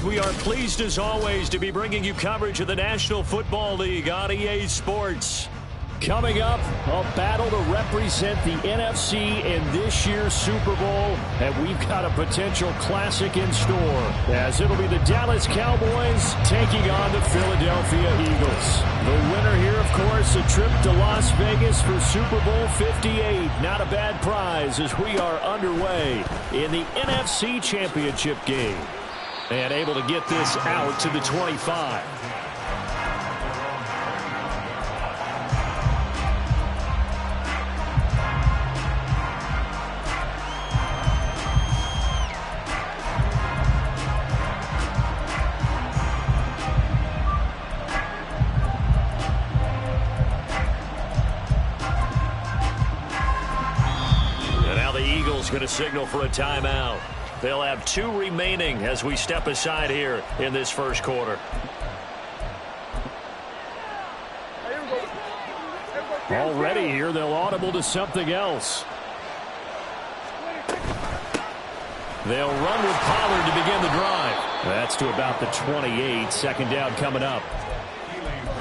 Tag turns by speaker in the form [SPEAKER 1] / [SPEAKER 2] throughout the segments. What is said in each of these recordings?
[SPEAKER 1] we are pleased as always to be bringing you coverage of the National Football League on EA Sports. Coming up, a battle to represent the NFC in this year's Super Bowl, and we've got a potential classic in store, as it'll be the Dallas Cowboys taking on the Philadelphia Eagles. The winner here, of course, a trip to Las Vegas for Super Bowl 58. Not a bad prize as we are underway in the NFC Championship game. And able to get this out to the 25. Going to signal for a timeout. They'll have 2 remaining as we step aside here in this first quarter. Already here, they'll audible to something else. They'll run with Pollard to begin the drive. That's to about the 28. Second down coming up.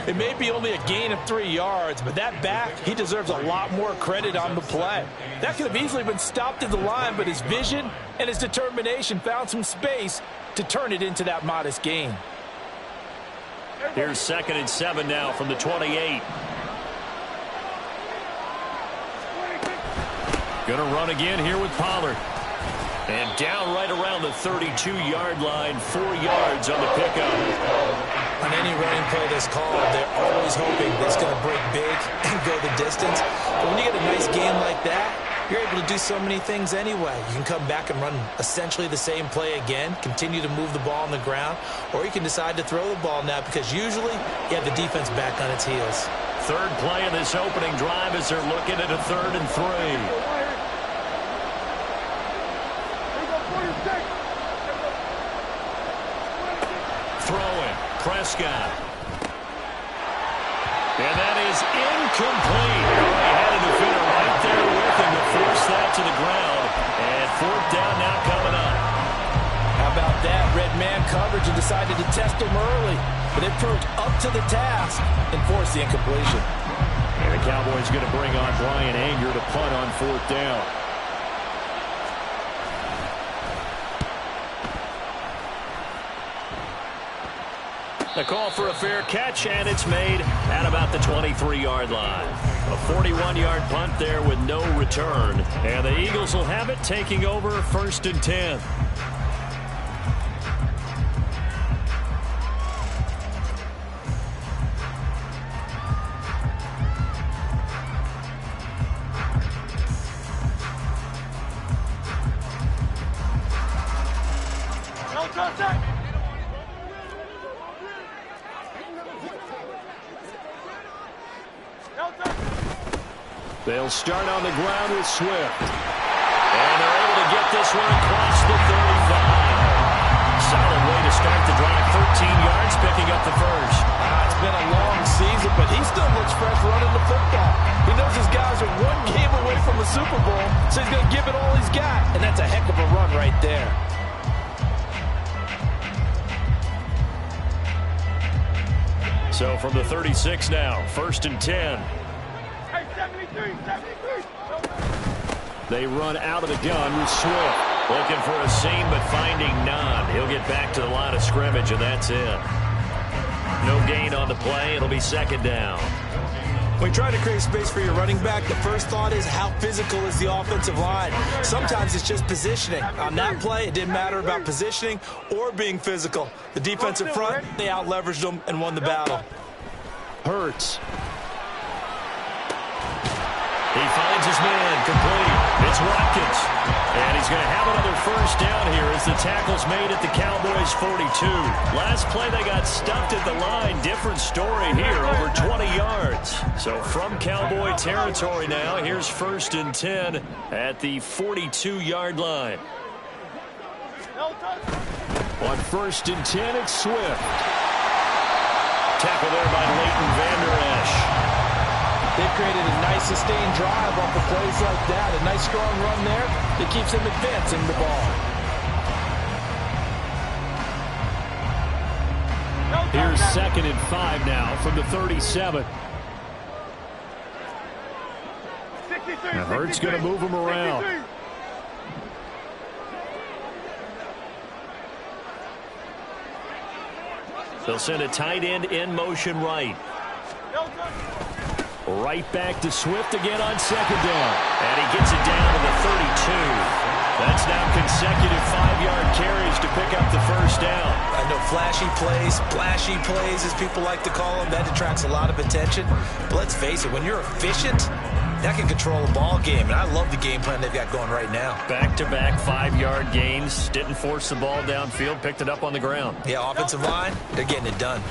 [SPEAKER 2] It may be only a gain of 3 yards, but that back, he deserves a lot more credit on the play. That could have easily been stopped at the line, but his vision and his determination found some space to turn it into that modest gain.
[SPEAKER 1] Here's 2nd and 7 now from the 28. Gonna run again here with Pollard. And down right around the 32-yard line, 4 yards on the pickup.
[SPEAKER 2] On any running play that's called, they're always hoping that it's going to break big and go the distance. But when you get a nice game like that, you're able to do so many things anyway. You can come back and run essentially the same play again, continue to move the ball on the ground, or you can decide to throw the ball now because usually you have the defense back on its heels.
[SPEAKER 1] Third play of this opening drive as they're looking at a 3rd and 3. Throwing, Prescott. And that is incomplete. He had a defender right there with him to force that to the ground. And 4th down now coming up.
[SPEAKER 2] How about that? Red man coverage and decided to test him early. But it proved up to the task and forced the incompletion.
[SPEAKER 1] And the Cowboys going to bring on Brian Anger to punt on 4th down. The call for a fair catch, and it's made at about the 23-yard line. A 41-yard punt there with no return. And the Eagles will have it, taking over 1st and 10. They'll start on the ground with Swift. And they're able to get this one across the 35. Solid way to start the drive. 13 yards, picking up the first.
[SPEAKER 2] It's been a long season, but he still looks fresh running the football. He knows his guys are 1 game away from the Super Bowl, so he's going to give it all he's got. And that's a heck of a run right there.
[SPEAKER 1] So from the 36 now, 1st and 10. They run out of the gun with Swift. Looking for a seam, but finding none. He'll get back to the line of scrimmage, and that's it. No gain on the play. It'll be 2nd down.
[SPEAKER 2] When you try to create space for your running back, the first thought is how physical is the offensive line. Sometimes it's just positioning. On that play, it didn't matter about positioning or being physical. The defensive front, they out-leveraged them and won the battle.
[SPEAKER 1] Hurts. He finds his man, complete. It's Watkins. And he's going to have another 1st down here as the tackle's made at the Cowboys 42. Last play they got stuffed at the line. Different story here, over 20 yards. So from Cowboy territory now, here's 1st and 10 at the 42-yard line. On 1st and 10, it's Swift. Tackle there by Leighton Vander Esch.
[SPEAKER 2] They've created a nice sustained drive off of plays like that. A nice strong run there that keeps them advancing the ball.
[SPEAKER 1] Here's 2nd and 5 now from the 37. Now Hurts going to move him around. They'll send a tight end in motion right. Right back to Swift again on 2nd down. And he gets it down to the 32. That's now consecutive 5-yard carries to pick up the first down.
[SPEAKER 2] I know flashy plays, as people like to call them, that attracts a lot of attention. But let's face it, when you're efficient, that can control a ball game. And I love the game plan they've got going right now.
[SPEAKER 1] Back-to-back 5-yard gains. Didn't force the ball downfield. Picked it up on the ground.
[SPEAKER 2] Yeah, offensive line, they're getting it done.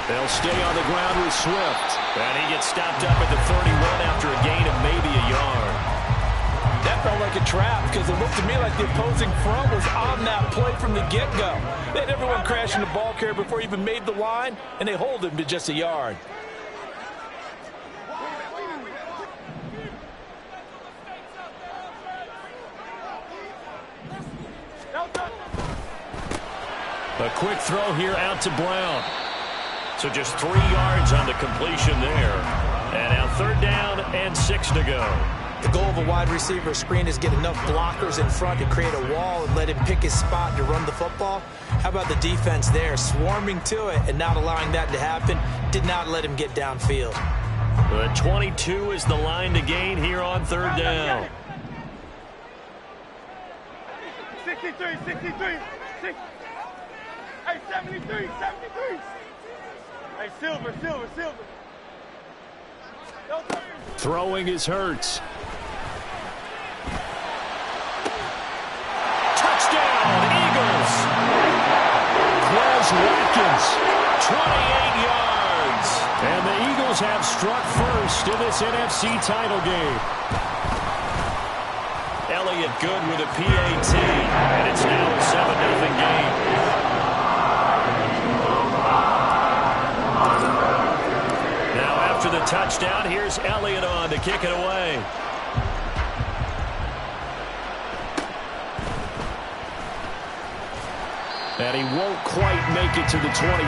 [SPEAKER 1] They'll stay on the ground with Swift. And he gets stopped up at the 31 after a gain of maybe a yard.
[SPEAKER 3] That felt like a trap because it looked to me like the opposing front was on that play from the get-go. They had everyone crashing the ball carrier before he even made the line, and they hold him to just a yard.
[SPEAKER 1] A quick throw here out to Brown. So just 3 yards on the completion there. And now 3rd down and 6 to go.
[SPEAKER 2] The goal of a wide receiver screen is get enough blockers in front to create a wall and let him pick his spot to run the football. How about the defense there, swarming to it and not allowing that to happen? Did not let him get downfield.
[SPEAKER 1] The 22 is the line to gain here on 3rd down.
[SPEAKER 4] 63. Hey, 73. Hey, silver.
[SPEAKER 1] Throwing is Hurts. Touchdown, Eagles. Quez Watkins, 28 yards. And the Eagles have struck first in this NFC title game. Elliott good with a PAT. And it's now a 7-0 game. After the touchdown, here's Elliott on to kick it away. And he won't quite make it to the 25.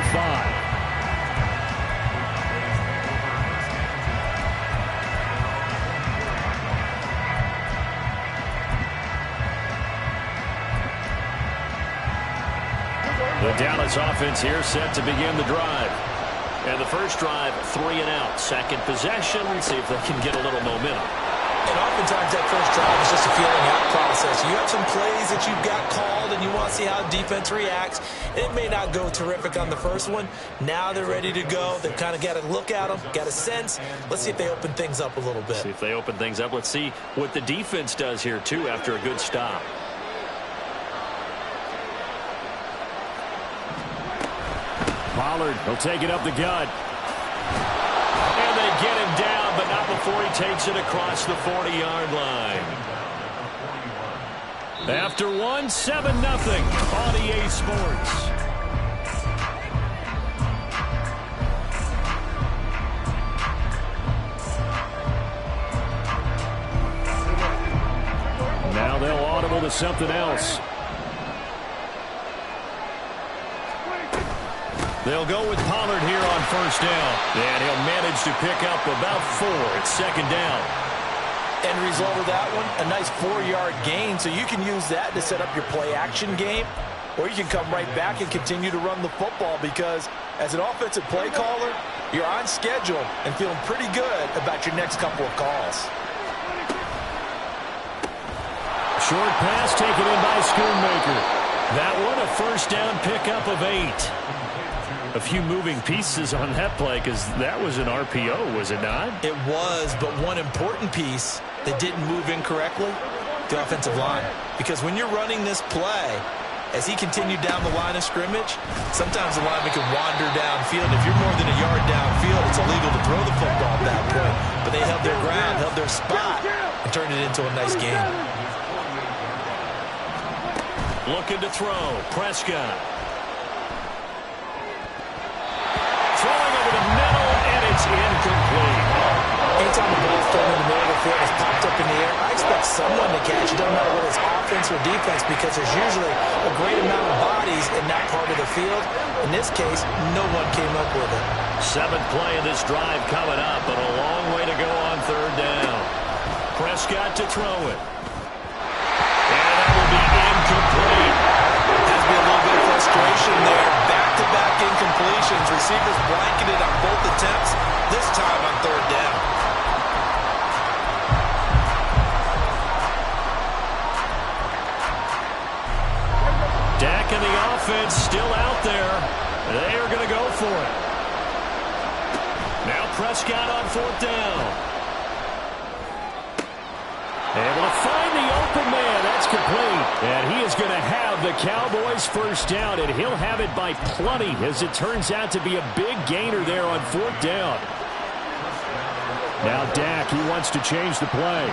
[SPEAKER 1] The Dallas offense here set to begin the drive. And the first drive, 3 and out. Second possession, see if they can get a little momentum.
[SPEAKER 2] And oftentimes that first drive is just a feeling out process. You have some plays that you've got called and you want to see how defense reacts. It may not go terrific on the first one. Now they're ready to go. They've kind of got to look at them, got a sense. Let's see if they open things up a little bit.
[SPEAKER 1] See if they open things up. Let's see what the defense does here, too, after a good stop. Pollard will take it up the gut. And they get him down, but not before he takes it across the 40-yard line. After one, 7-0 on EA Sports. Now they'll audible to something else. They'll go with Pollard here on first down. And he'll manage to pick up about 4 at 2nd down.
[SPEAKER 3] End result of that one, a nice 4-yard gain. So you can use that to set up your play-action game. Or you can come right back and continue to run the football because as an offensive play caller, you're on schedule and feeling pretty good about your next couple of calls.
[SPEAKER 1] Short pass taken in by Schoonmaker. That one a first down pickup of 8. A few moving pieces on that play because that was an RPO, was it not?
[SPEAKER 2] It was, but one important piece that didn't move incorrectly, the offensive line. Because when you're running this play, as he continued down the line of scrimmage, sometimes the lineman can wander downfield. If you're more than a yard downfield, it's illegal to throw the football at that point. But they held their ground, held their spot, and turned it into a nice game.
[SPEAKER 1] Looking to throw, Prescott. Throwing over the middle, and it's incomplete.
[SPEAKER 2] Anytime the ball's thrown in the middle of the field, it's popped up in the air, I expect someone to catch it. Doesn't matter whether it's offense or defense, because there's usually a great amount of bodies in that part of the field. In this case, no one came up with it.
[SPEAKER 1] 7th play of this drive coming up, but a long way to go on 3rd down. Prescott to throw it. And that will be incomplete.
[SPEAKER 2] Has been a little bit of frustration there. Back-to-back incompletions. Receivers blanketed on both attempts, this time on 3rd down.
[SPEAKER 1] Dak and the offense still out there. They are going to go for it. Now Prescott on 4th down. Able to find the open man. That's complete. And he is going to have the Cowboys 1st down, and he'll have it by plenty, as it turns out to be a big gainer there on 4th down. Now Dak, he wants to change the play.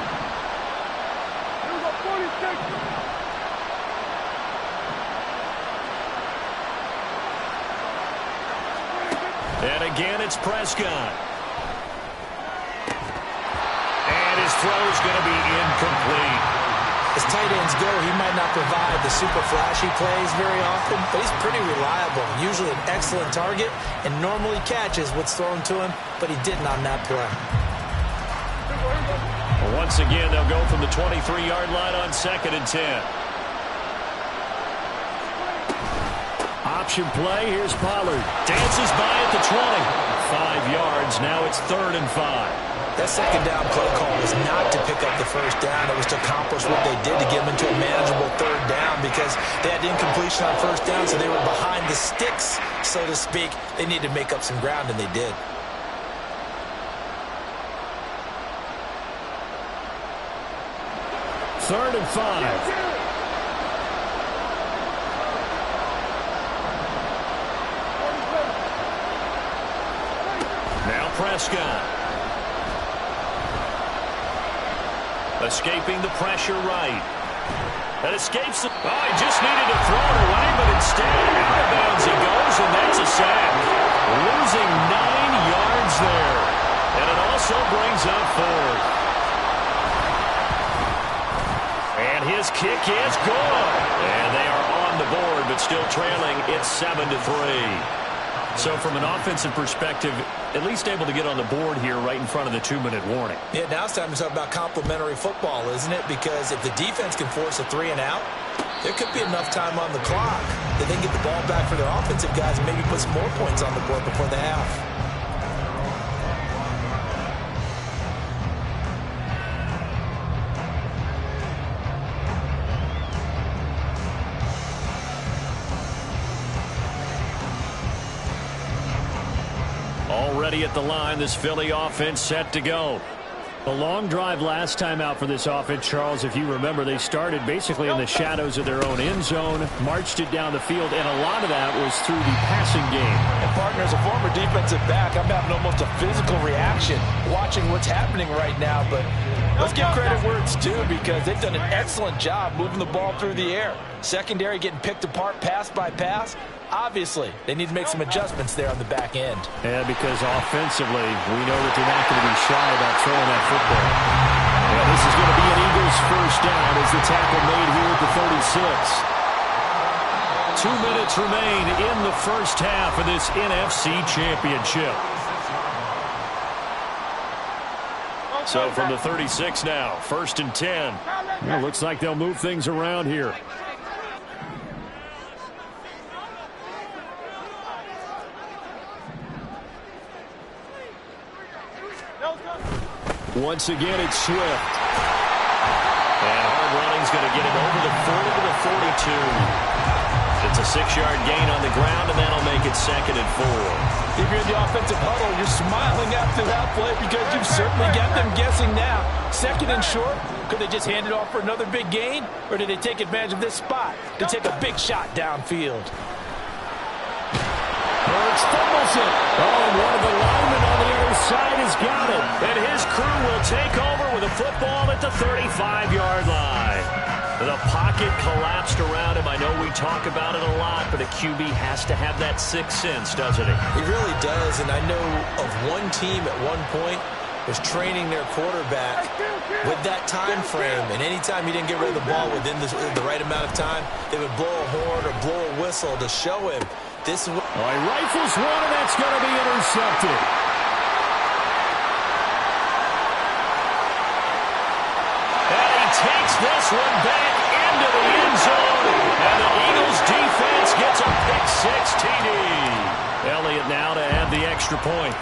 [SPEAKER 1] And again, it's Prescott. And his throw is going to be incomplete.
[SPEAKER 2] As tight ends go, he might not provide the super flashy plays very often, but he's pretty reliable. Usually an excellent target, and normally catches what's thrown to him, but he didn't on that play.
[SPEAKER 1] Once again, they'll go from the 23-yard line on 2nd and 10. Option play. Here's Pollard. Dances by at the 20. 5 yards. Now it's 3rd and 5.
[SPEAKER 2] That 2nd down play call was not to pick up the 1st down. It was to accomplish what they did to get them into a manageable 3rd down, because they had incompletion on 1st down, so they were behind the sticks, so to speak. They needed to make up some ground, and they did.
[SPEAKER 1] Third and 5. Now Prescott. Escaping the pressure right. That escapes. Oh, he just needed to throw it away, but instead out of bounds he goes, and that's a sack. Losing 9 yards there. And it also brings up 4th. And his kick is good. And they are on the board, but still trailing. It's 7-3. So from an offensive perspective, at least able to get on the board here right in front of the 2-minute warning.
[SPEAKER 2] Yeah, now it's time to talk about complementary football, isn't it? Because if the defense can force a 3-and-out, there could be enough time on the clock that they can get the ball back for their offensive guys and maybe put some more points on the board before the half.
[SPEAKER 1] Already at the line, this Philly offense set to go. A long drive last time out for this offense, Charles. If you remember, they started basically in the shadows of their own end zone, marched it down the field, and a lot of that was through the passing game.
[SPEAKER 3] And partner, as a former defensive back, I'm having almost a physical reaction watching what's happening right now. But let's give credit where it's due, because they've done an excellent job moving the ball through the air. Secondary getting picked apart pass by pass. Obviously, they need to make some adjustments there on the back end.
[SPEAKER 1] Yeah, because offensively, we know that they're not going to be shy about throwing that football. Yeah, this is going to be an Eagles 1st down as the tackle made here at the 36. 2 minutes remain in the 1st half of this NFC Championship. So from the 36 now, 1st and 10. Well, looks like they'll move things around here. Once again, it's Swift. And hard running's going to get him over the 40 to the 42. It's a 6-yard gain on the ground, and that'll make it 2nd and 4.
[SPEAKER 3] If you're in the offensive huddle, you're smiling after that play, because you've certainly got them guessing now. 2nd and short. Could they just hand it off for another big gain? Or did they take advantage of this spot to take a big shot downfield?
[SPEAKER 1] Hurts fumbles it. Oh, and one of the linemen on the other side has got it. And his crew will take over with a football at the 35-yard line. The pocket collapsed around him. I know we talk about it a lot, but a QB has to have that 6th sense, doesn't he?
[SPEAKER 2] He really does, and I know of one team at one point was training their quarterback with that time frame. And anytime he didn't get rid of the ball within the right amount of time, they would blow a horn or blow a whistle to show him this is what...
[SPEAKER 1] Oh, he rifles one, and that's going to be intercepted. And he takes this one back into the end zone. And the Eagles defense gets a pick six TD. Elliott now to add the extra point.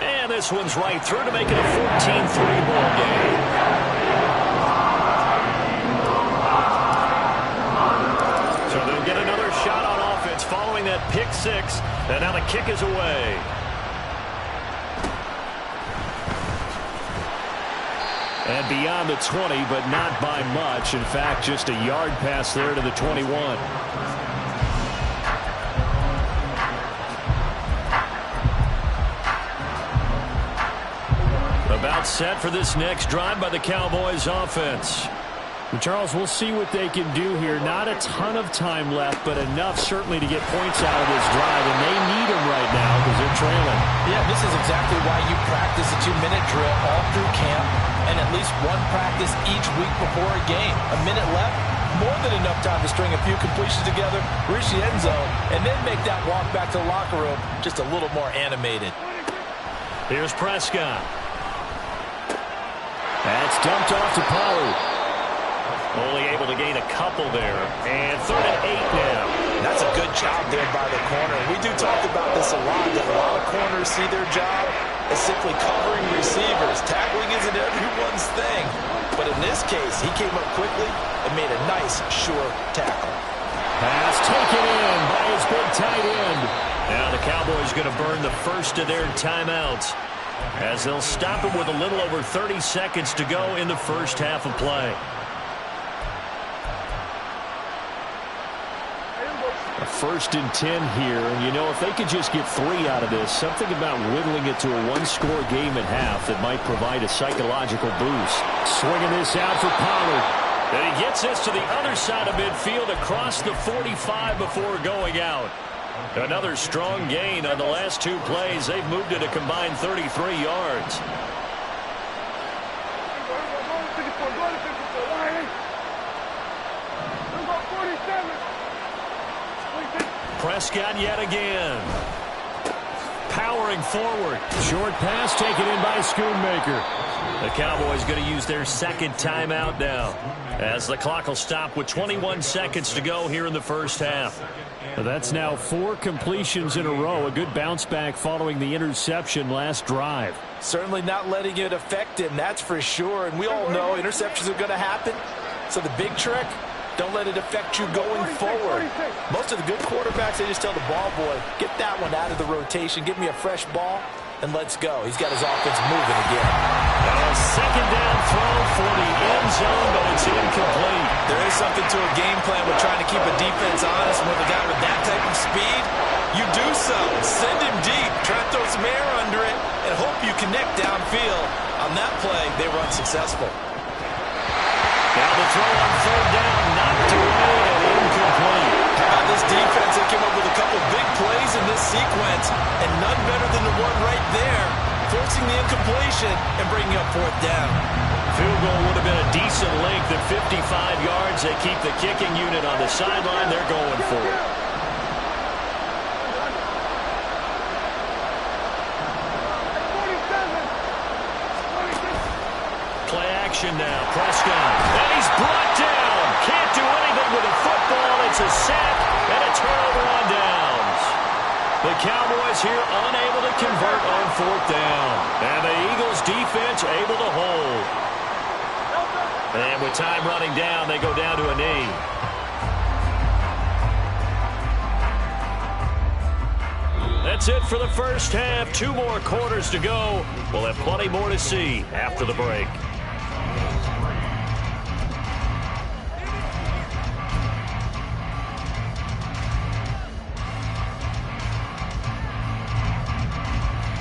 [SPEAKER 1] And this one's right through to make it a 14-3 ball game. So they'll get another shot on offense following that pick six. And now the kick is away. And beyond the 20, but not by much. In fact, just a yard pass there to the 21. About set for this next drive by the Cowboys offense. Charles, we'll see what they can do here. Not a ton of time left, but enough certainly to get points out of this drive, and they need them right now because they're trailing.
[SPEAKER 3] Yeah, this is exactly why you practice a 2-minute drill all through camp and at least one practice each week before a game. A minute left, more than enough time to string a few completions together, reach the end zone, and then make that walk back to the locker room just a little more animated.
[SPEAKER 1] Here's Prescott. That's dumped off to Pollard. Only able to gain a couple there. And 3rd and 8 now.
[SPEAKER 2] That's a good job there by the corner. We do talk about this a lot, that a lot of corners see their job as simply covering receivers. Tackling isn't everyone's thing. But in this case, he came up quickly and made a nice, sure tackle.
[SPEAKER 1] Pass taken in by his big tight end. Now the Cowboys going to burn the first of their timeouts as they'll stop him with a little over 30 seconds to go in the first half of play. A 1st and 10 here, and you know, if they could just get 3 out of this, something about whittling it to a one-score game at half that might provide a psychological boost. Swinging this out for Pollard. And he gets this to the other side of midfield across the 45 before going out. Another strong gain on the last 2 plays. They've moved it a combined 33 yards. Prescott yet again. Powering forward. Short pass taken in by Schoonmaker. The Cowboys going to use their second timeout now, as the clock will stop with 21 seconds to go here in the first half. That's now 4 completions in a row. A good bounce back following the interception last drive.
[SPEAKER 3] Certainly not letting it affect him, that's for sure. And we all know interceptions are going to happen. So the big trick, don't let it affect you going forward. Most of the good quarterbacks, they just tell the ball boy, get that one out of the rotation, give me a fresh ball, and let's go. He's got his offense moving again.
[SPEAKER 1] A second down throw for the end zone, but it's incomplete.
[SPEAKER 2] There is something to a game plan with trying to keep a defense honest. With a guy with that type of speed, you do so. Send him deep, try to throw some air under it, and hope you connect downfield. On that play, they were unsuccessful.
[SPEAKER 1] Now the throw on 3rd down, knocked away and incomplete.
[SPEAKER 2] How about this defense? They came up with a couple big plays in this sequence, and none better than the one right there, forcing the incompletion and bringing up 4th down.
[SPEAKER 1] Field goal would have been a decent length at 55 yards. They keep the kicking unit on the sideline. They're going for it. Play action now. Prescott. And he's brought down. Can't do anything with a football. It's a sack and a turnover on downs. The Cowboys here unable to convert on 4th down. And the Eagles defense able to hold. And with time running down, they go down to a knee. That's it for the first half. 2 more quarters to go. We'll have plenty more to see after the break.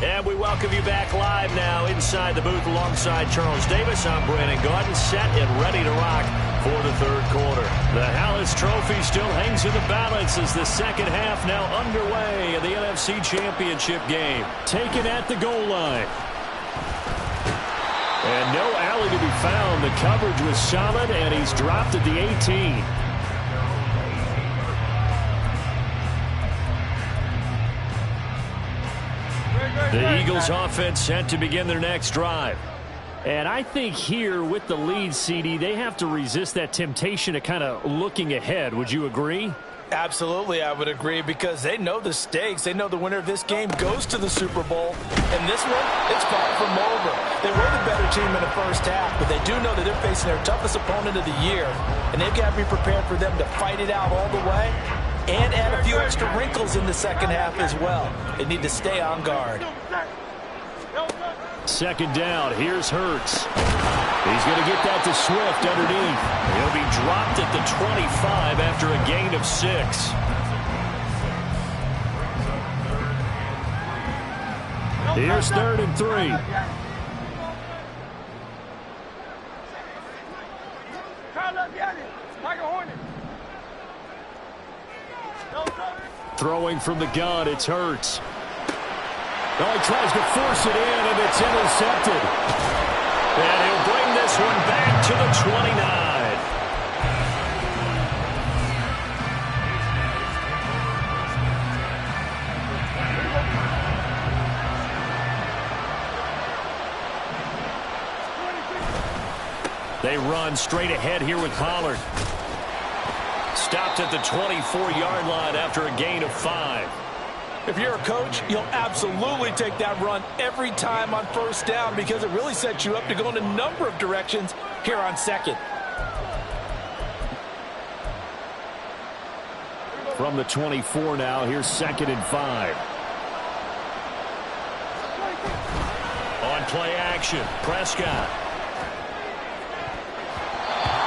[SPEAKER 1] And we welcome you back live now inside the booth alongside Charles Davis. I'm Brandon Gaudin, set and ready to rock for the third quarter. The Hallis Trophy still hangs in the balance as the second half now underway in the NFC Championship game. Taken at the goal line. And no alley to be found. The coverage was solid, and he's dropped at the 18. The Eagles offense set to begin their next drive. And I think here with the lead, CD, they have to resist that temptation to kind of looking ahead. Would you agree?
[SPEAKER 3] Absolutely, I would agree, because they know the stakes. They know the winner of this game goes to the Super Bowl. And this one, it's far from over. They were the better team in the first half, but they do know that they're facing their toughest opponent of the year. And they've got to be prepared for them to fight it out all the way and add a few extra wrinkles in the second half as well. They need to stay on guard.
[SPEAKER 1] Second down, here's Hurts. He's going to get that to Swift underneath. He'll be dropped at the 25 after a gain of 6. Here's 3rd and 3. Throwing from the gun, it's Hurts. Oh, he tries to force it in, and it's intercepted. And he'll bring this one back to the 29. They run straight ahead here with Pollard. Stopped at the 24-yard line after a gain of 5.
[SPEAKER 3] If you're a coach, you'll absolutely take that run every time on first down, because it really sets you up to go in a number of directions here on second.
[SPEAKER 1] From the 24 now, here's 2nd and 5. On play action, Prescott.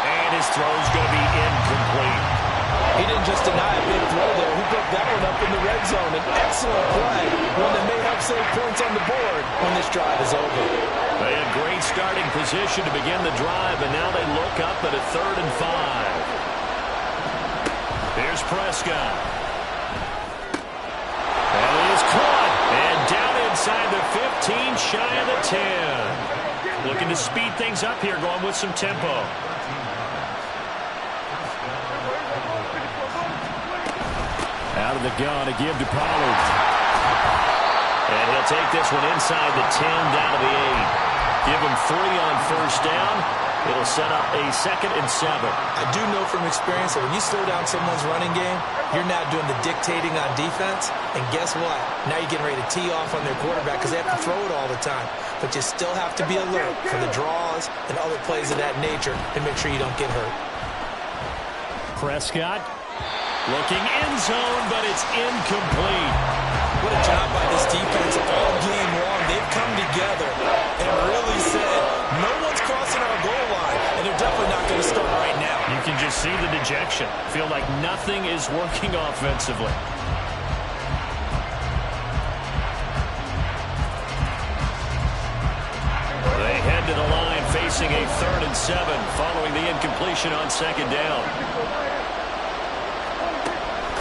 [SPEAKER 1] And his throw's going to be incomplete.
[SPEAKER 3] He didn't just deny a big throw there. He picked that one up in the red zone. An excellent play, one that may have saved points on the board when this drive is over.
[SPEAKER 1] They had great starting position to begin the drive, and now they look up at a 3rd and 5. Here's Prescott. And it is caught. And down inside the 15, shy of the 10. Looking to speed things up here, going with some tempo. Out of the gun to give to Pollard. And he'll take this one inside the 10, down to the 8. Give him 3 on first down. It'll set up a 2nd and 7.
[SPEAKER 2] I do know from experience that when you slow down someone's running game, you're now doing the dictating on defense. And guess what? Now you're getting ready to tee off on their quarterback because they have to throw it all the time. But you still have to be alert for the draws and other plays of that nature and make sure you don't get hurt.
[SPEAKER 1] Prescott looking end zone, but it's incomplete.
[SPEAKER 2] What a job by this defense all game long. They've come together and really said, no one's crossing our goal line, and they're definitely not going to start right now.
[SPEAKER 1] You can just see the dejection. Feel like nothing is working offensively. They head to the line facing a 3rd and 7 following the incompletion on 2nd down.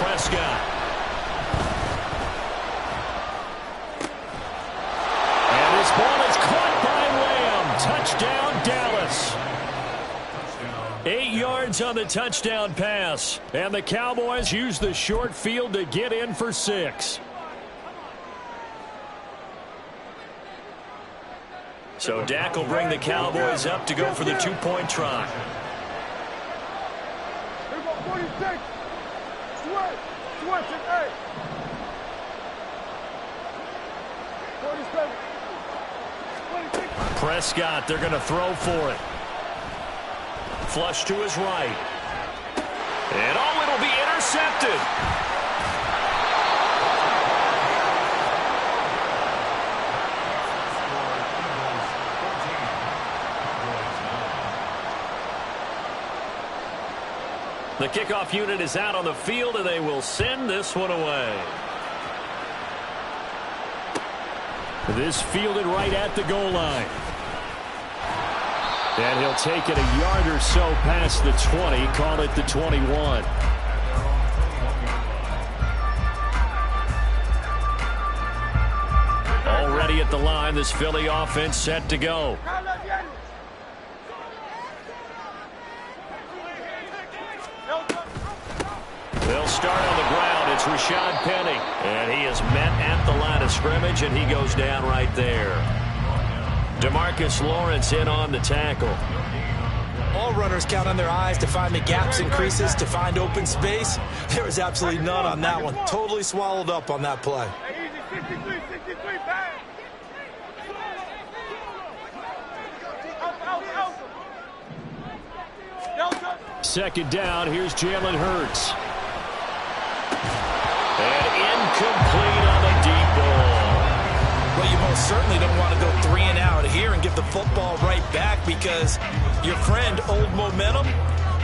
[SPEAKER 1] Prescott. And this ball is caught by Lamb. Touchdown, Dallas. 8 yards on the touchdown pass. And the Cowboys use the short field to get in for 6. So Dak will bring the Cowboys up to go for the 2-point try.
[SPEAKER 4] Here we go, 46. Switch it, hey. 47. 26.
[SPEAKER 1] Prescott, they're going to throw for it. Flush to his right. And oh, it'll be intercepted. The kickoff unit is out on the field, and they will send this one away. This fielded right at the goal line. And he'll take it a yard or so past the 20, call it the 21. Already at the line, this Philly offense set to go. They'll start on the ground. It's Rashad Penny. And he is met at the line of scrimmage, and he goes down right there. DeMarcus Lawrence in on the tackle.
[SPEAKER 2] All runners count on their eyes to find the gaps and creases, to find open space. There was absolutely none on that one. Totally swallowed up on that play.
[SPEAKER 1] Second down, here's Jalen Hurts. And incomplete on a deep ball.
[SPEAKER 2] Well, you most certainly don't want to go 3 and out here and give the football right back, because your friend, Old Momentum,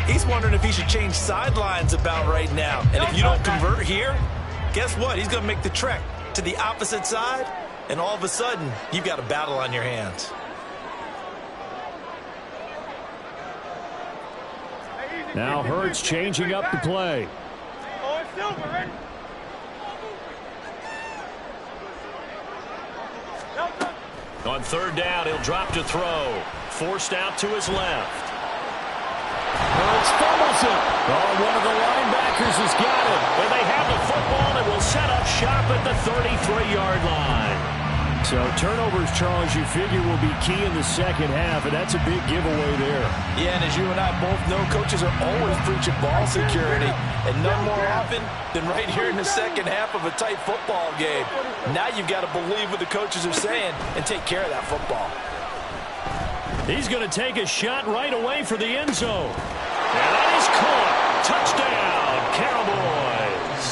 [SPEAKER 2] he's wondering if he should change sidelines about right now. And if you don't convert here, guess what? He's going to make the trek to the opposite side, and all of a sudden, you've got a battle on your hands.
[SPEAKER 1] Now Hurts changing up the play. On third down, he'll drop to throw. Forced out to his left. Hurts fumbles it. Oh, one of the linebackers has got it. And they have the football and will set up shop at the 33-yard line. So turnovers, Charles, you figure will be key in the second half, and that's a big giveaway there.
[SPEAKER 3] Yeah, and as you and I both know, coaches are always preaching ball security, and none more often than right here in the second half of a tight football game. Now you've got to believe what the coaches are saying and take care of that football.
[SPEAKER 1] He's going to take a shot right away for the end zone. And that is caught. Touchdown, Cowboys.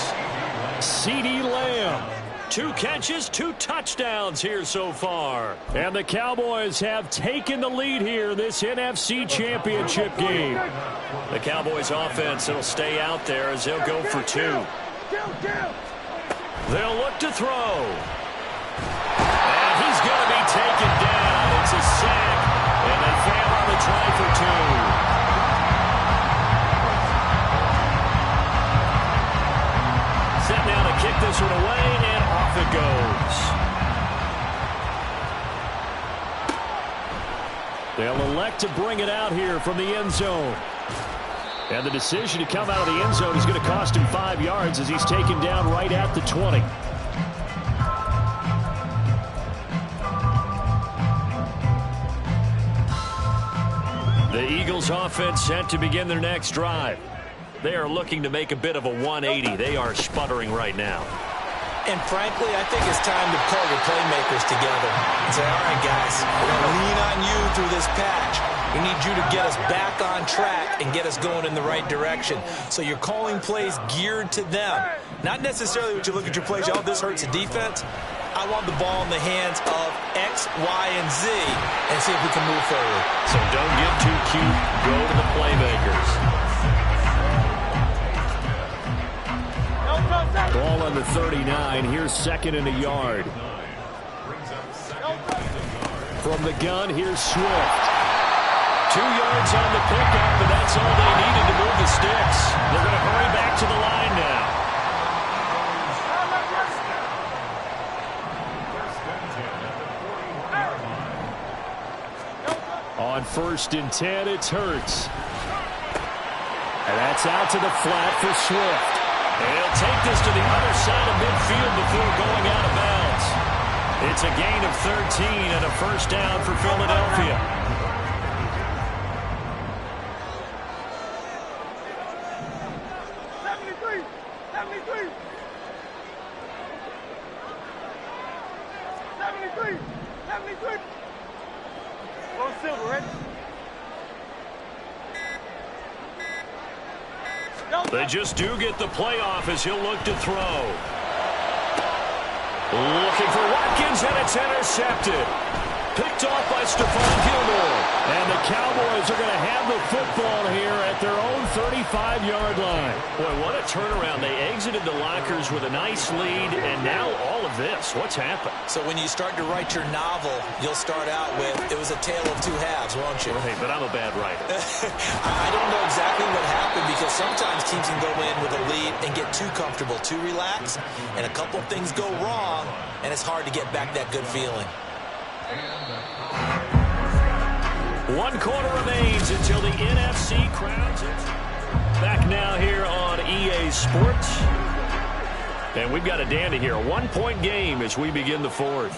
[SPEAKER 1] CeeDee Lamb. 2 catches, 2 touchdowns here so far. And the Cowboys have taken the lead here in this NFC Championship game. The Cowboys offense will stay out there as they'll go for 2. They'll look to throw. And he's going to be taken down. It's a sack. And they fail on the try for 2. Set now to kick this one away, and off it goes. They'll elect to bring it out here from the end zone. And the decision to come out of the end zone is going to cost him 5 yards as he's taken down right at the 20. The Eagles offense set to begin their next drive. They are looking to make a bit of a 180. They are sputtering right now.
[SPEAKER 2] And frankly, I think it's time to call your playmakers together and say, all right, guys, we're going to lean on you through this patch. We need you to get us back on track and get us going in the right direction. So you're calling plays geared to them. Not necessarily when you look at your plays, oh, this hurts the defense. I want the ball in the hands of X, Y, and Z and see if we can move forward.
[SPEAKER 1] So don't get too cute. Go to the playmakers. Ball on the 39. Here's second and a yard. From the gun, here's Swift. 2 yards on the pickup, but that's all they needed to move the sticks. They're going to hurry back to the line now. On 1st and 10, it's Hurts. And that's out to the flat for Swift. And he'll take this to the other side of midfield before going out of bounds. It's a gain of 13 and a first down for Philadelphia. They just do get the playoff as he'll look to throw. Looking for Watkins, and it's intercepted. Picked off by Stephon Gilmore. And the Cowboys are going to have the football here at their own 35-yard line. Boy, what a turnaround. They exited the lockers with a nice lead, and now all of this. What's happened?
[SPEAKER 2] So when you start to write your novel, you'll start out with, it was a tale of two halves, won't you?
[SPEAKER 1] Hey, but I'm a bad writer.
[SPEAKER 2] I don't know exactly what happened, because sometimes teams can go in with a lead and get too comfortable, too relaxed, and a couple things go wrong, and it's hard to get back that good feeling.
[SPEAKER 1] 1 quarter remains until the NFC crowns it. Back now here on EA Sports. And we've got a dandy here. A 1-point game as we begin the fourth.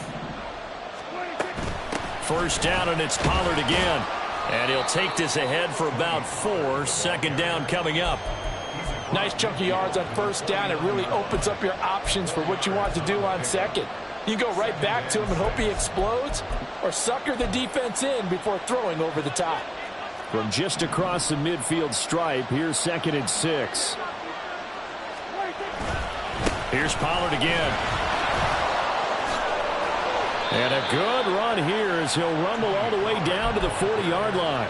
[SPEAKER 1] First down, and it's Pollard again. And he'll take this ahead for about 4. Second down coming up.
[SPEAKER 3] Nice chunk of yards on first down. It really opens up your options for what you want to do on second. You go right back to him and hope he explodes, or sucker the defense in before throwing over the top.
[SPEAKER 1] From just across the midfield stripe, here's 2nd and 6. Here's Pollard again. And a good run here as he'll rumble all the way down to the 40-yard line.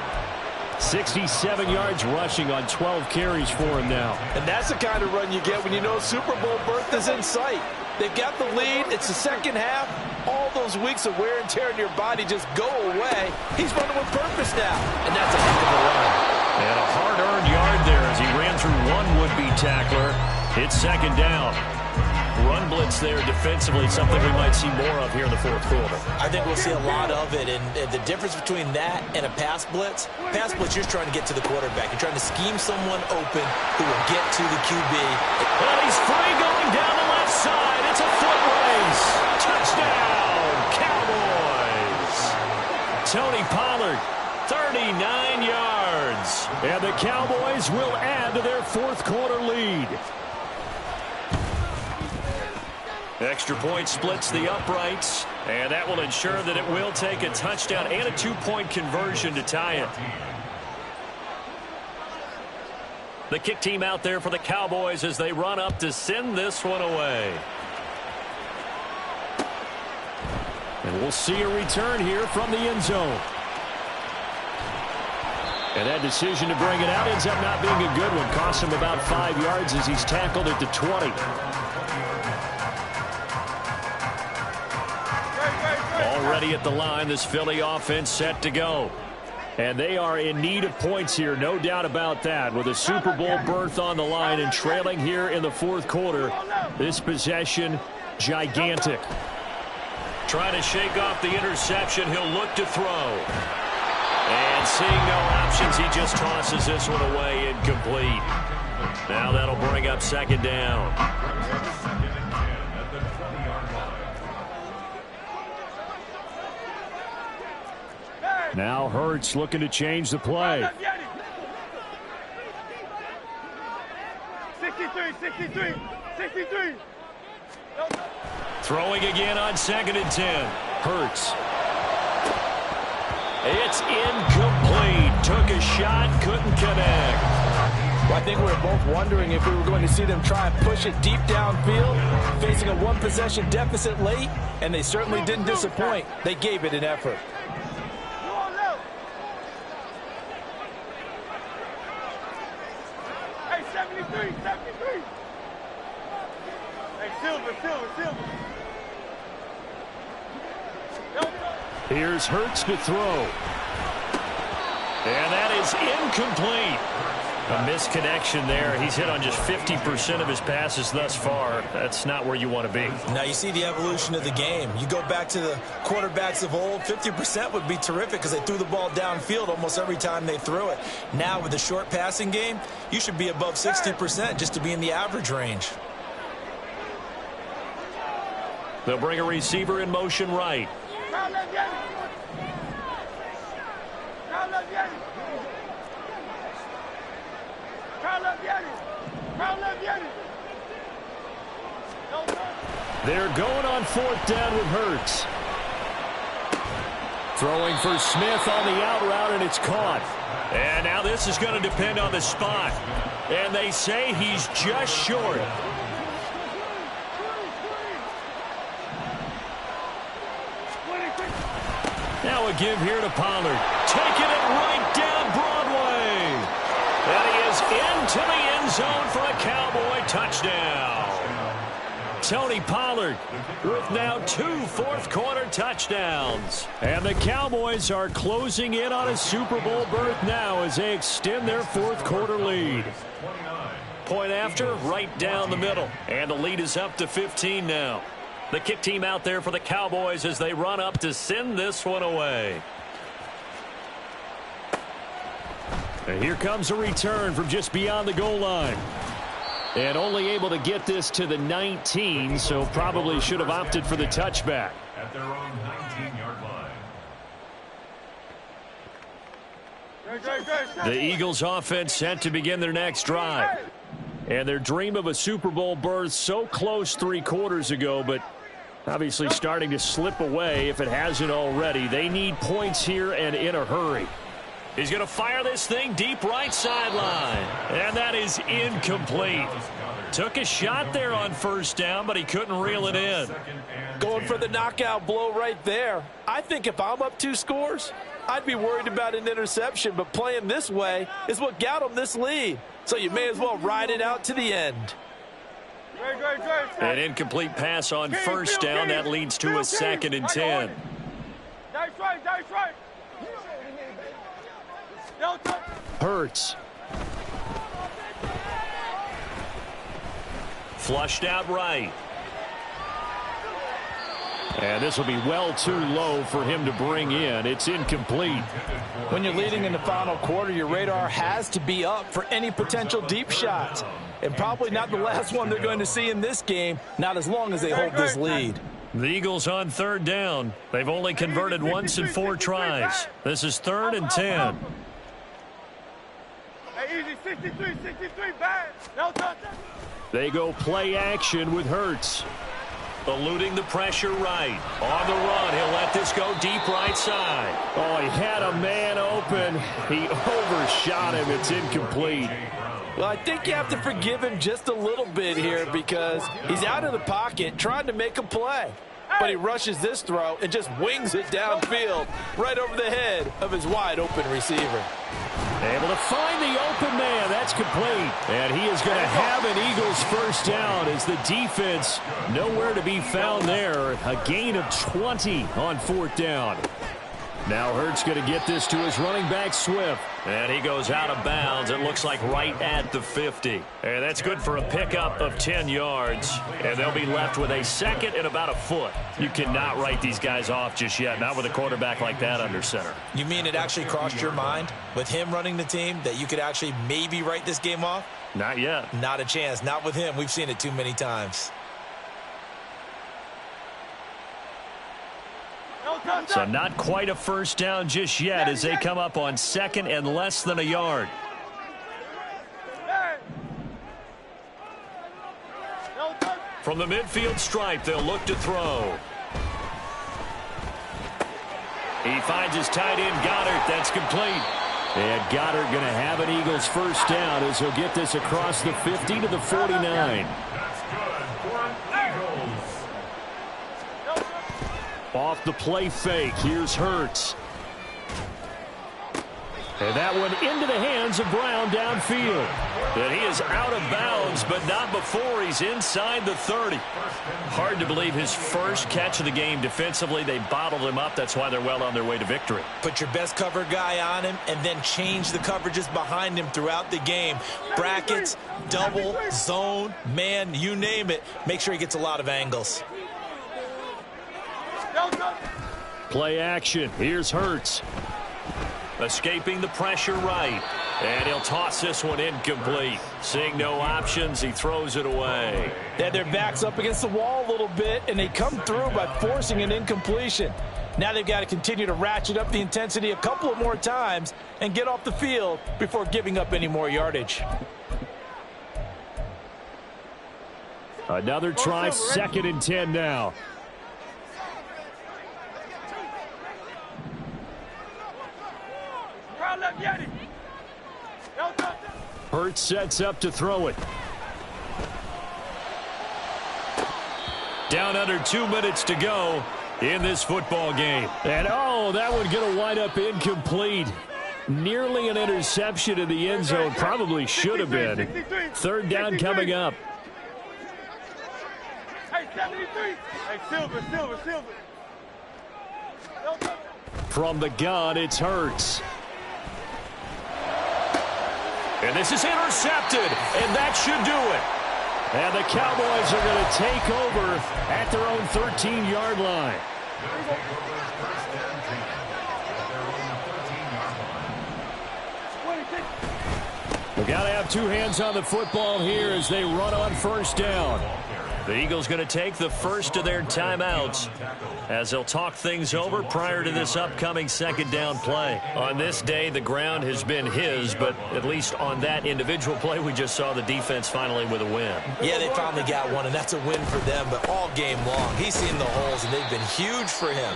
[SPEAKER 1] 67 yards rushing on 12 carries for him now.
[SPEAKER 3] And that's the kind of run you get when you know Super Bowl berth is in sight. They've got the lead. It's the second half. All those weeks of wear and tear in your body just go away. He's running with purpose now. And that's a heck of a run.
[SPEAKER 1] And a hard-earned yard there as he ran through one would-be tackler. It's second down. Run blitz there defensively, something we might see more of here in the fourth quarter.
[SPEAKER 2] I think we'll see a lot of it, and the difference between that and a pass blitz, you're trying to get to the quarterback. You're trying to scheme someone open who will get to the QB.
[SPEAKER 1] And he's free going down the left side. It's a foot race. Touchdown, Cowboys. Tony Pollard, 39 yards. And the Cowboys will add to their fourth quarter lead. Extra point splits the uprights, and that will ensure that it will take a touchdown and a 2-point conversion to tie it. The kick team out there for the Cowboys as they run up to send this one away. And we'll see a return here from the end zone. And that decision to bring it out ends up not being a good one. Costs him about 5 yards as he's tackled at the 20. Already at the line, this Philly offense set to go. And they are in need of points here, no doubt about that. With a Super Bowl berth on the line and trailing here in the fourth quarter, this possession, gigantic. Trying to shake off the interception, he'll look to throw. And seeing no options, he just tosses this one away, incomplete. Now that'll bring up second down. Now Hurts looking to change the play.
[SPEAKER 4] 63.
[SPEAKER 1] Throwing again on 2nd and 10. Hurts. It's incomplete. Took a shot, couldn't connect.
[SPEAKER 3] Well, I think we were both wondering if we were going to see them try and push it deep downfield, facing a one-possession deficit late, and they certainly didn't disappoint. They gave it an effort.
[SPEAKER 4] Hey, 73. Hey, Silver.
[SPEAKER 1] Here's Hurts to throw. And that is incomplete. A misconnection there. He's hit on just 50% of his passes thus far. That's not where you want to be.
[SPEAKER 2] Now you see the evolution of the game. You go back to the quarterbacks of old, 50% would be terrific because they threw the ball downfield almost every time they threw it. Now with the short passing game, you should be above 60% just to be in the average range.
[SPEAKER 1] They'll bring a receiver in motion right. They're going on fourth down with Hurts. Throwing for Smith on the out route, and it's caught. And now this is going to depend on the spot. And they say he's just short. Now a give here to Pollard. Taking it right down Broadway. And he is into the end zone for a Cowboy touchdown. Tony Pollard with now 2 fourth-quarter touchdowns. And the Cowboys are closing in on a Super Bowl berth now as they extend their fourth-quarter lead. Point after, right down the middle. And the lead is up to 15 now. The kick team out there for the Cowboys as they run up to send this one away. And here comes a return from just beyond the goal line. And only able to get this to the 19, so probably should have opted for the touchback.
[SPEAKER 5] At their own 19-yard line.
[SPEAKER 1] The Eagles offense set to begin their next drive. And their dream of a Super Bowl berth so close 3 quarters ago, but obviously starting to slip away if it hasn't already. They need points here and in a hurry. He's going to fire this thing deep right sideline. And that is incomplete. Took a shot there on first down, but he couldn't reel it in.
[SPEAKER 3] Going for the knockout blow right there. I think if I'm up 2 scores, I'd be worried about an interception, but playing this way is what got him this lead. So you may as well ride it out to the end.
[SPEAKER 1] An incomplete pass on first down. That leads to a 2nd and 10.
[SPEAKER 4] Nice right.
[SPEAKER 1] Hurts. Flushed out right. And this will be well too low for him to bring in. It's incomplete.
[SPEAKER 3] When you're leading in the final quarter, your radar has to be up for any potential deep shots. And probably not the last one they're going to see in this game, not as long as they hold this lead.
[SPEAKER 1] The Eagles on 3rd down. They've only converted once in 4 tries. This is 3rd and 10.
[SPEAKER 4] Easy, 63, bad.
[SPEAKER 1] They go play action with Hurts. Eluding the pressure right. On the run, he'll let this go deep right side. Oh, he had a man open. He overshot him. It's incomplete.
[SPEAKER 3] Well, I think you have to forgive him just a little bit here because he's out of the pocket trying to make a play. But he rushes this throw and just wings it downfield right over the head of his wide-open receiver.
[SPEAKER 1] Able to find the open man. That's complete. And he is going to have an Eagles first down as the defense nowhere to be found there. A gain of 20 on 4th down. Now Hurts going to get this to his running back, Swift. And he goes out of bounds. It looks like right at the 50. And that's good for a pickup of 10 yards. And they'll be left with a 2nd and about a foot. You cannot write these guys off just yet, not with a quarterback like that under center.
[SPEAKER 2] You mean it actually crossed your mind with him running the team that you could actually maybe write this game off?
[SPEAKER 1] Not yet.
[SPEAKER 2] Not a chance. Not with him. We've seen it too many times.
[SPEAKER 1] So not quite a first down just yet as they come up on 2nd and less than a yard. From the midfield stripe, they'll look to throw. He finds his tight end, Goddard. That's complete. And Goddard going to have an Eagles first down as he'll get this across the 50 to the 49.
[SPEAKER 5] That's good for an Eagles.
[SPEAKER 1] Off the play fake, here's Hurts. And that one into the hands of Brown downfield. And he is out of bounds, but not before he's inside the 30. Hard to believe his first catch of the game defensively. They bottled him up. That's why they're well on their way to victory.
[SPEAKER 2] Put your best cover guy on him and then change the coverages behind him throughout the game. Brackets, double, zone, man, you name it. Make sure he gets a lot of angles.
[SPEAKER 1] Play action. Here's Hurts. Escaping the pressure right. And he'll toss this one incomplete. Seeing no options, he throws it away.
[SPEAKER 3] They had their backs up against the wall a little bit, and they come through by forcing an incompletion. Now they've got to continue to ratchet up the intensity a couple of more times and get off the field before giving up any more yardage.
[SPEAKER 1] Another try, 2nd and 10 now. Hurts sets up to throw it. Down under 2 minutes to go. in this football game. And, oh, that one going to wind up incomplete. Nearly an interception in the end zone. Probably should have been. Third down coming up.
[SPEAKER 4] Hey, 73. Hey, Silver.
[SPEAKER 1] From the gun, it's Hurts. And this is intercepted, and that should do it. And the Cowboys are going to take over at their own 13-yard line. We've got to have two hands on the football here as they run on first down. The Eagles going to take the first of their timeouts as they'll talk things over prior to this upcoming second down play. On this day, the ground has been his, but at least on that individual play, we just saw the defense finally with a win.
[SPEAKER 2] Yeah, they finally got one, and that's a win for them, but all game long, he's seen the holes, and they've been huge for him.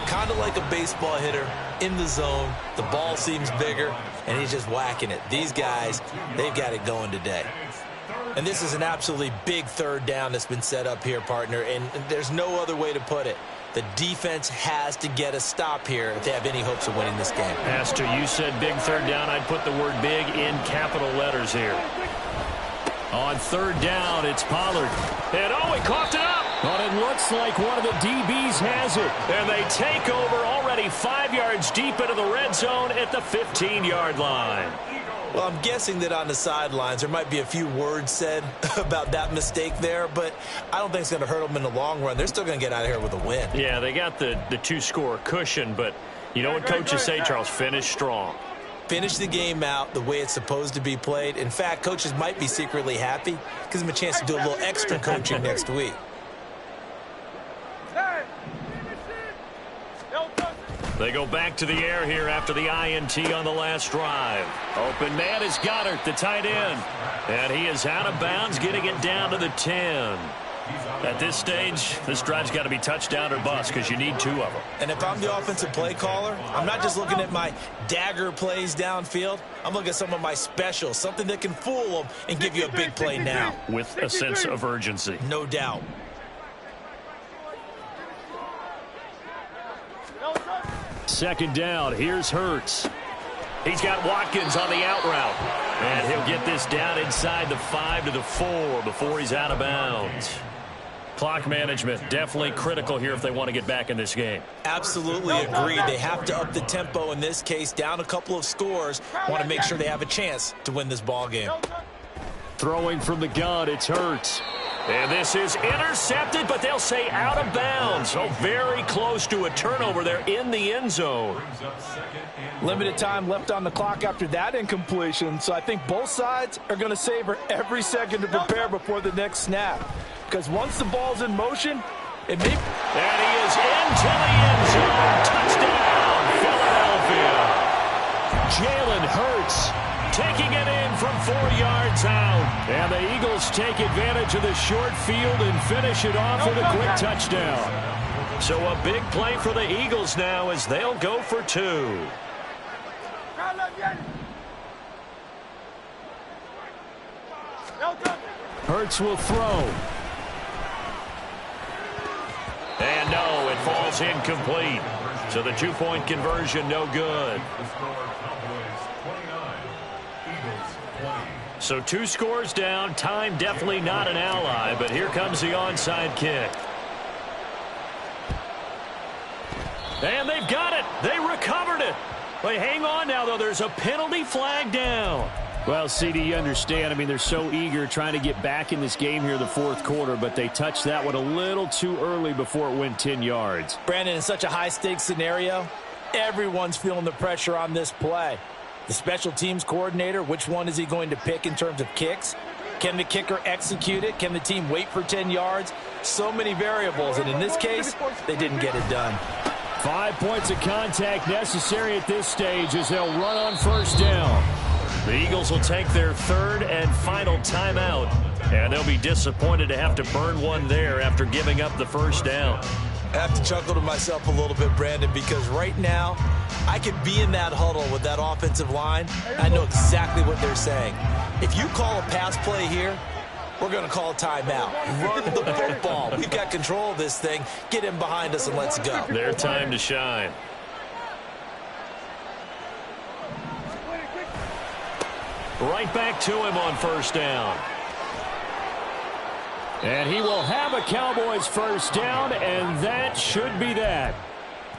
[SPEAKER 2] Kind of like a baseball hitter in the zone. The ball seems bigger, and he's just whacking it. These guys, they've got it going today. And this is an absolutely big third down that's been set up here, partner, and there's no other way to put it. The defense has to get a stop here if they have any hopes of winning this game.
[SPEAKER 1] As to you said big third down, I'd put the word big in capital letters here. On third down, it's Pollard. And, oh, he coughed it up. But it looks like one of the DBs has it. And they take over already 5 yards deep into the red zone at the 15-yard line.
[SPEAKER 2] Well, I'm guessing that on the sidelines there might be a few words said about that mistake there, but I don't think it's going to hurt them in the long run. They're still going to get out of here with a win.
[SPEAKER 1] Yeah, they got the two-score cushion, but you know what coaches say, Charles? Finish strong.
[SPEAKER 2] Finish the game out the way it's supposed to be played. In fact, coaches might be secretly happy. Gives them a chance to do a little extra coaching next week.
[SPEAKER 1] They go back to the air here after the INT on the last drive. Open man is Goddard, the tight end. And he is out of bounds, getting it down to the 10. At this stage, this drive's got to be touchdown or bust because you need two of them.
[SPEAKER 2] And if I'm the offensive play caller, I'm not just looking at my dagger plays downfield. I'm looking at some of my specials, something that can fool them and give you a big play now.
[SPEAKER 1] With a sense of urgency.
[SPEAKER 2] No doubt.
[SPEAKER 1] Second down, here's Hurts. He's got Watkins on the out route. And he'll get this down inside the 5 to the 4 before he's out of bounds. Clock management definitely critical here if they want to get back in this game.
[SPEAKER 2] Absolutely agreed. They have to up the tempo in this case, down a couple of scores. Want to make sure they have a chance to win this ball game.
[SPEAKER 1] Throwing from the gun, it's Hurts. And this is intercepted, but they'll say out of bounds. So very close to a turnover there in the end zone.
[SPEAKER 3] Limited time left on the clock after that incompletion, so I think both sides are going to savor every second to prepare before the next snap. Because once the ball's in motion, it may...
[SPEAKER 1] And he is into the end zone. Touchdown, Philadelphia. Jalen Hurts taking it in from 4 yards out. And the Eagles take advantage of the short field and finish it off with a quick touchdown. So a big play for the Eagles now as they'll go for 2. Hurts will throw. And no, it falls incomplete. So the 2-point conversion no good. So 2 scores down. Time definitely not an ally, but here comes the onside kick. And they've got it. They recovered it. They hang on now, though. There's a penalty flag down. Well, CD, you understand. I mean, they're so eager trying to get back in this game here in the fourth quarter, but they touched that one a little too early before it went 10 yards.
[SPEAKER 3] Brandon, in such a high-stakes scenario, everyone's feeling the pressure on this play. The special teams coordinator, which one is he going to pick in terms of kicks? Can the kicker execute it? Can the team wait for 10 yards? So many variables, and in this case, they didn't get it done.
[SPEAKER 1] 5 points of contact necessary at this stage as they'll run on first down. The Eagles will take their third and final timeout, and they'll be disappointed to have to burn one there after giving up the first down.
[SPEAKER 2] I have to chuckle to myself a little bit, Brandon, because right now I could be in that huddle with that offensive line. I know exactly what they're saying. If you call a pass play here, We're going to call timeout. Run the football. We've got control of this thing. Get him behind us and let's go.
[SPEAKER 1] Their time to shine. Right back to him on first down. And he will have a Cowboys first down, and that should be that.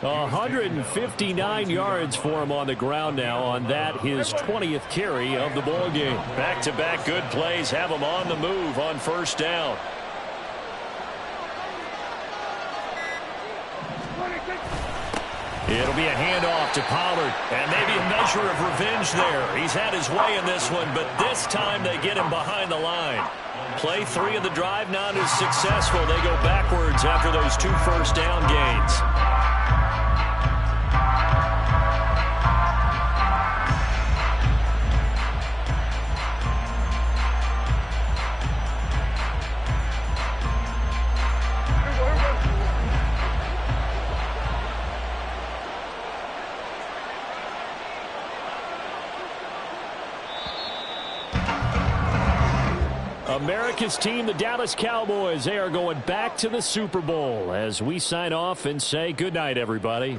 [SPEAKER 1] 159 yards for him on the ground now on that, his 20th carry of the ball game. Back-to-back good plays have him on the move on first down. It'll be a handoff to Pollard, and maybe a measure of revenge there. He's had his way in this one, but this time they get him behind the line. Play 3 of the drive not as successful. They go backwards after those 2 first down gains. America's team, the Dallas Cowboys, they are going back to the Super Bowl as we sign off and say goodnight, everybody.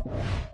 [SPEAKER 1] you